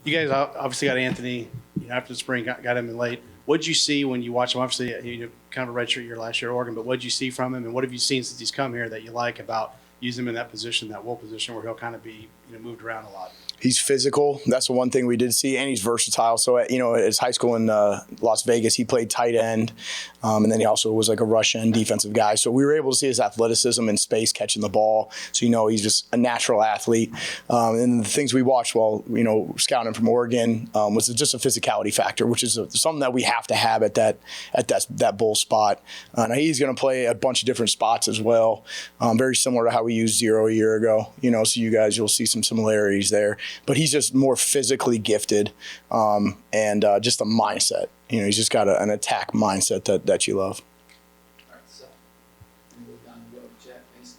You guys obviously got Anthony, after the spring, got him in late. What did you see when you watched him? Obviously, kind of a redshirt year last year at Oregon, but what did you see from him, and what have you seen since he's come here that you like about using him in that position, that will position, where he'll kind of be moved around a lot? He's physical. That's the one thing we did see, and he's versatile. So, at his high school in Las Vegas, he played tight end, and then he also was like a rush end defensive guy. So we were able to see his athleticism in space, catching the ball. So, he's just a natural athlete. And the things we watched while, scouting from Oregon was just a physicality factor, which is something that we have to have at that bull spot. Now he's going to play a bunch of different spots as well, very similar to how we used zero a year ago. So you'll see some similarities there. But he's just more physically gifted and just a mindset. He's just got an attack mindset that you love. All right, so move on to Jack, please.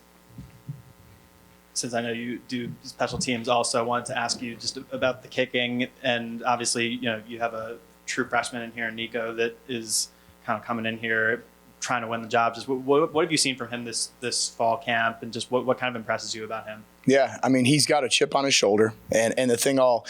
Since I know you do special teams also, I wanted to ask you just about the kicking. And obviously, you have a true freshman in here, Nico, that is kind of coming in here trying to win the job. Just what have you seen from him this fall camp, and just what kind of impresses you about him? Yeah, he's got a chip on his shoulder, and the thing I'll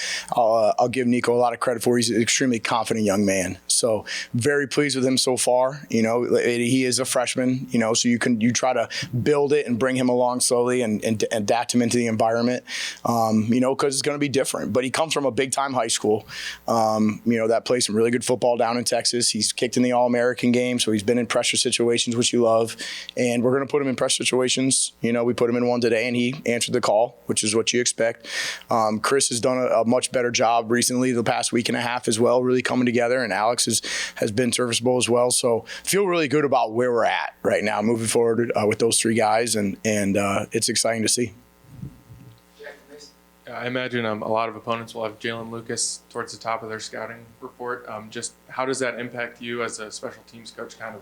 give Nico a lot of credit for. He's an extremely confident young man. So very pleased with him so far. He is a freshman. So you try to build it and bring him along slowly and adapt him into the environment. Because it's going to be different. But he comes from a big time high school. That plays some really good football down in Texas. He's kicked in the All-American game, so he's been in pressure situations, which you love. And we're going to put him in pressure situations. We put him in one today, and he answered the call, which is what you expect. Chris has done a much better job recently, the past week and a half as well, really coming together, and Alex has been serviceable as well. So feel really good about where we're at right now, moving forward with those three guys, and it's exciting to see. I imagine a lot of opponents will have Jalen Lucas towards the top of their scouting report. Just how does that impact you as a special teams coach, kind of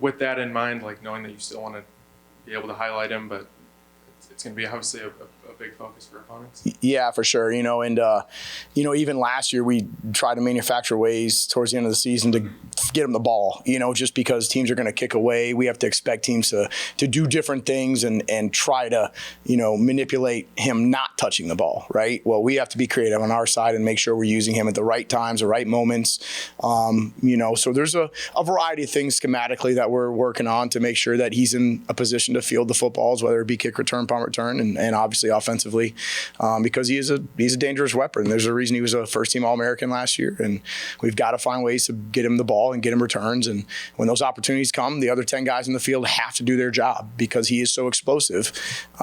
with that in mind, like knowing that you still want to be able to highlight him, but it's going to be obviously a big focus for opponents? Yeah, for sure. Even last year we tried to manufacture ways towards the end of the season to get him the ball, just because teams are going to kick away. We have to expect teams to do different things and try to, manipulate him not touching the ball, right? Well, we have to be creative on our side and make sure we're using him at the right times, the right moments. So there's a variety of things schematically that we're working on to make sure that he's in a position to field the footballs, whether it be kick return, punt return, and obviously offensively, because he's a dangerous weapon. There's a reason he was a first-team All-American last year, and we've got to find ways to get him the ball and get him returns. And when those opportunities come, the other 10 guys in the field have to do their job because he is so explosive.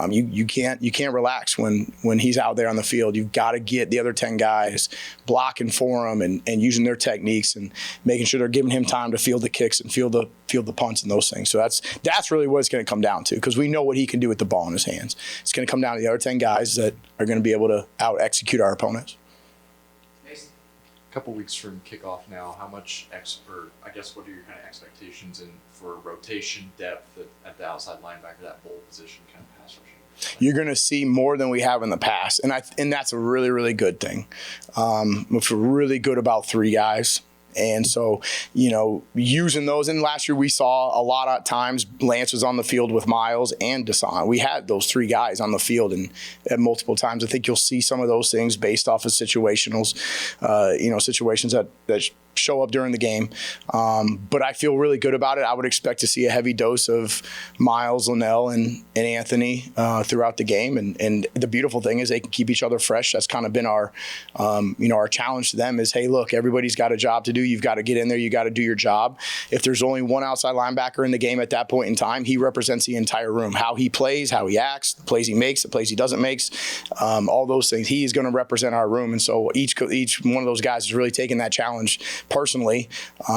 You can't relax when he's out there on the field. You've got to get the other 10 guys blocking for him and using their techniques and making sure they're giving him time to field the kicks and field the punts and those things. So that's really what it's going to come down to, because we know what he can do with the ball in his hands. It's going to come down to the other 10 guys that are going to be able to out-execute our opponents. A couple weeks from kickoff now, how much what are your kind of expectations for rotation depth at the outside linebacker, that bowl position kind of pass rushing? You're going to see more than we have in the past, and that's a really, really good thing. We feel really good about three guys. And so, using those, and last year we saw a lot of times Lance was on the field with Miles and Deshaun. We had those three guys on the field and at multiple times. I think you'll see some of those things based off of situations that show up during the game. But I feel really good about it. I would expect to see a heavy dose of Miles, Linnell, and Anthony throughout the game. And the beautiful thing is they can keep each other fresh. That's kind of been our challenge to them is, hey, look, everybody's got a job to do. You've got to get in there. You got to do your job. If there's only one outside linebacker in the game at that point in time, he represents the entire room. How he plays, how he acts, the plays he makes, the plays he doesn't make, all those things. He is going to represent our room. And so each one of those guys is really taking that challenge personally.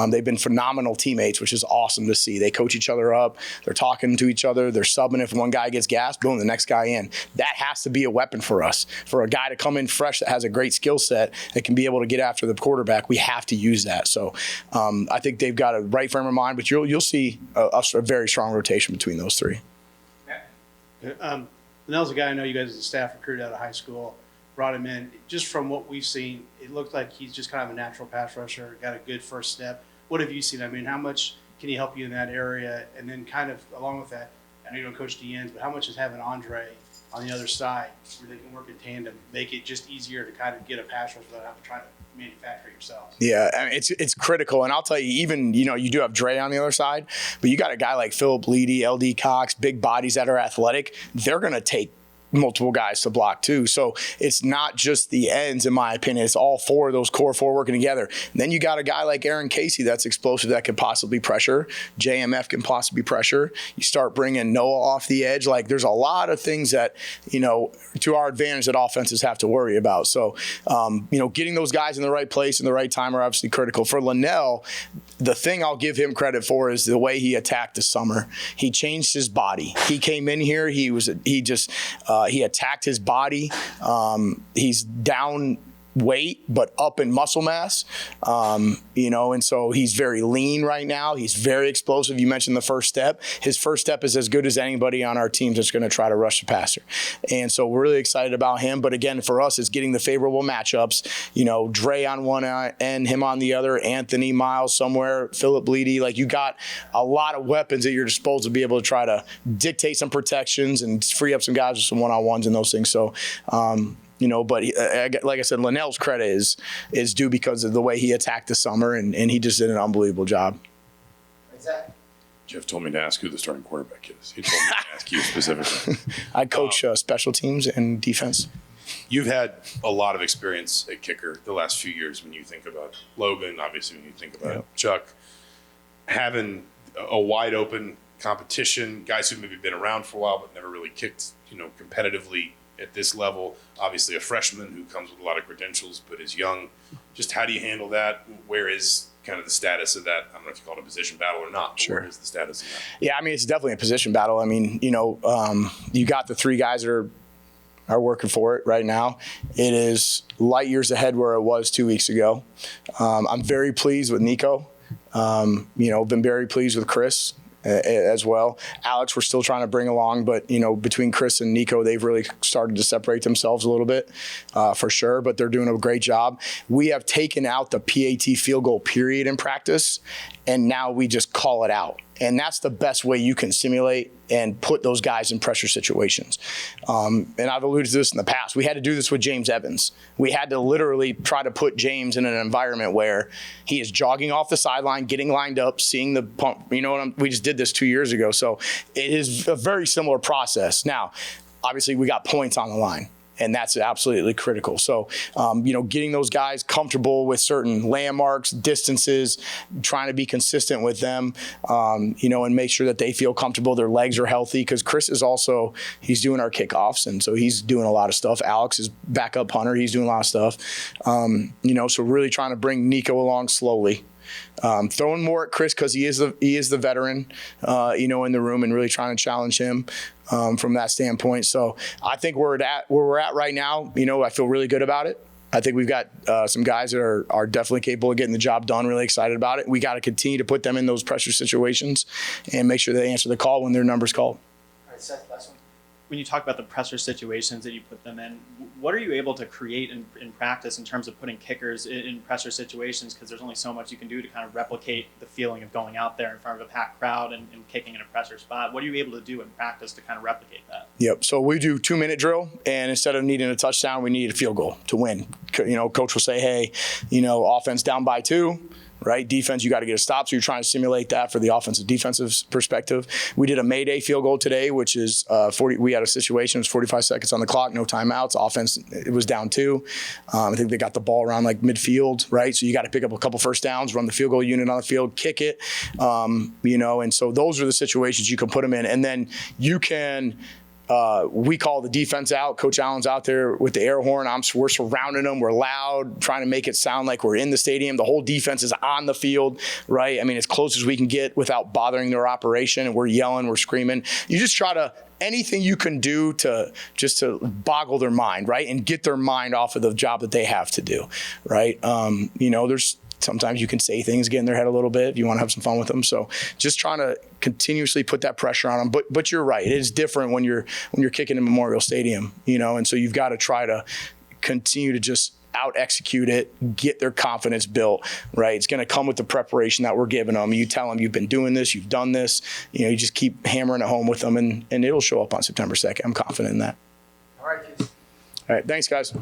They've been phenomenal teammates, which is awesome to see. They coach each other up. They're talking to each other. They're subbing. If one guy gets gassed, boom, the next guy in. That has to be a weapon for us. For a guy to come in fresh that has a great skill set that can be able to get after the quarterback, we have to use that. So I think they've got a right frame of mind, but you'll see a very strong rotation between those three. Linnell's a guy I know you guys as a staff recruited out of high school, brought him in. Just from what we've seen, it looked like he's just kind of a natural pass rusher, got a good first step. What have you seen? How much can he help you in that area? And then kind of along with that, I know you don't coach DNs, but how much is having Andre on the other side where they can work in tandem, make it just easier to kind of get a pass rush without having to try to manufacture it yourself. Yeah, I mean, it's critical. And I'll tell you, even, you do have Dre on the other side, but you got a guy like Philip Leedy, LD Cox, big bodies that are athletic. They're going to take multiple guys to block too. So it's not just the ends, in my opinion. It's all four of those core four working together. And then you got a guy like Aaron Kasey that's explosive that could possibly pressure. JMF can possibly pressure. You start bringing Noah off the edge. Like, there's a lot of things that, to our advantage that offenses have to worry about. So, getting those guys in the right place in the right time are obviously critical. For Linnell, the thing I'll give him credit for is the way he attacked the summer. He changed his body. He came in here. He attacked his body. He's down weight, but up in muscle mass, and so he's very lean right now. He's very explosive. You mentioned the first step. His first step is as good as anybody on our team that's going to try to rush the passer. And so we're really excited about him. But again, for us, it's getting the favorable matchups. Dre on one end, him on the other, Anthony, Miles somewhere, Philip Leedy. Like, you got a lot of weapons at your disposal to be able to try to dictate some protections and free up some guys with some one-on-ones and those things. So, but like I said, Linnell's credit is due because of the way he attacked the summer, and he just did an unbelievable job. Jeff told me to ask who the starting quarterback is. He told me to ask you specifically. I coach special teams and defense. You've had a lot of experience at kicker the last few years when you think about Logan, obviously when you think about Chuck. Having a wide open competition, guys who maybe been around for a while but never really kicked, competitively at this level, obviously a freshman who comes with a lot of credentials but is young. Just how do you handle that? Where is kind of the status of that? I don't know if you call it a position battle or not. Sure. Where is the status of that? Yeah, I mean, it's definitely a position battle. I mean, you got the three guys that are working for it right now. It is light years ahead where it was 2 weeks ago. I'm very pleased with Nico. Been very pleased with Chris as well. Alex, we're still trying to bring along, but between Chris and Nico, they've really started to separate themselves a little bit, for sure. But they're doing a great job. We have taken out the PAT field goal period in practice, and now we just call it out. And that's the best way you can simulate and put those guys in pressure situations. And I've alluded to this in the past. We had to do this with James Evans. We had to literally try to put James in an environment where he is jogging off the sideline, getting lined up, seeing the pump. We just did this 2 years ago. So it is a very similar process. Now, obviously, we got points on the line. And that's absolutely critical. So, getting those guys comfortable with certain landmarks, distances, trying to be consistent with them, and make sure that they feel comfortable, their legs are healthy. Because Chris is also, he's doing our kickoffs, and so he's doing a lot of stuff. Alex is backup punter. He's doing a lot of stuff. So really trying to bring Nico along slowly. Throwing more at Chris because he is the veteran, in the room, and really trying to challenge him from that standpoint. So I think where we're at right now, I feel really good about it. I think we've got some guys that are definitely capable of getting the job done, really excited about it. We got to continue to put them in those pressure situations and make sure they answer the call when their number's called. All right, Seth, last one. When you talk about the pressure situations that you put them in, what are you able to create in practice in terms of putting kickers in pressure situations? Because there's only so much you can do to kind of replicate the feeling of going out there in front of a packed crowd and kicking in a pressure spot. What are you able to do in practice to kind of replicate that? Yep. So we do 2-minute drill, and instead of needing a touchdown, we need a field goal to win. Coach will say, hey, offense down by 2. Right? Defense, you got to get a stop. So you're trying to simulate that for the offensive defensive perspective. We did a Mayday field goal today, which is 40. We had a situation, it was 45 seconds on the clock, no timeouts. Offense, it was down 2. I think they got the ball around like midfield, right? So you got to pick up a couple first downs, run the field goal unit on the field, kick it, and so those are the situations you can put them in. And then you can, we call the defense out. Coach Allen's out there with the air horn. We're surrounding them. We're loud, trying to make it sound like we're in the stadium. The whole defense is on the field, right? I mean, as close as we can get without bothering their operation. And we're yelling, we're screaming. You just try to, anything you can do to boggle their mind, right? And get their mind off of the job that they have to do, right? There's sometimes you can say things, get in their head a little bit if you want to have some fun with them. So just trying to continuously put that pressure on them. But you're right. It is different when you're kicking in Memorial Stadium, and so you've got to try to continue to just out execute it, get their confidence built, right? It's going to come with the preparation that we're giving them. You tell them you've been doing this, you've done this, you just keep hammering it home with them, and it'll show up on September 2nd. I'm confident in that. All right, kids. All right, thanks, guys.